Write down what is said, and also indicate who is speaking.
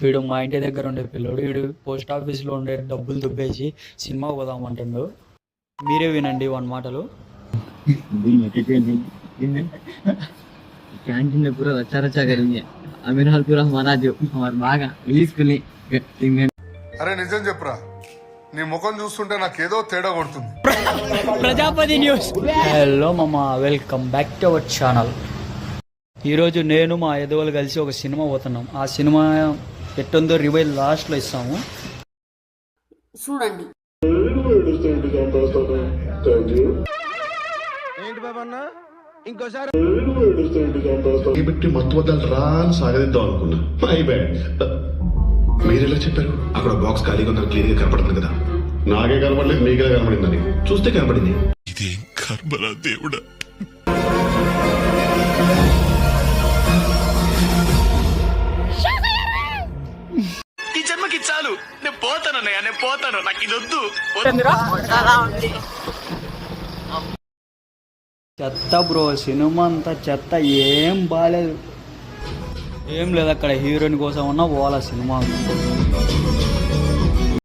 Speaker 1: వీడు మా ఇంటి దగ్గర ఉండే పిల్లోడు. వీడు పోస్ట్ ఆఫీస్లో ఉండే డబ్బులు దుబ్బేసి సినిమా పోదామంటుండు. మీరే వినండి వాని మాటలు.
Speaker 2: कैंटीन में पूरा अच्छा अच्छा करेंगे अमीर हाल पूरा मना जो हमारे बागा रिलीज के लिए
Speaker 3: అరే నిజం చెప్పురా, నీ ముఖం చూస్తుంటే నాకేదో తేడా కొడుతుంది.
Speaker 1: ప్రజాపతి న్యూస్. హలో మామ, welcome back to our channel. ఈరోజు నేను మా ఎదవలు కలిసి ఒక సినిమా పోతున్నాం. ఆ సినిమా ఎట్టుందో రివైల్ లాస్ట్లో ఇస్తాము
Speaker 4: చూడండి.
Speaker 5: ఏంటి బాబన్న ఇంకోసారి
Speaker 6: పెట్టి మత్తు వద్దాలు రాని సాగదిద్దాం అనుకున్నా. My bad. మీరెలా చెప్పారు? అక్కడ బాక్స్ ఖాళీగా ఉందని క్లియర్ గా కనపడుతుంది కదా. నాకే కనపడలేదు, మీకే కనపడిందని చూస్తే కనపడింది.
Speaker 7: ఇదేం కర్మరా దేవుడా. ఈ జన్మకి చాలు, నేను పోతానన్నయ్య, నేను పోతాను, నాకు ఇది వద్దు.
Speaker 1: చెత్త బ్రో, సినిమా అంతా చెత్త, ఏం బాగాలేదు. ఏం లేదు అక్కడ. హీరోయిన్ కోసం ఉన్న పోవాల సినిమా.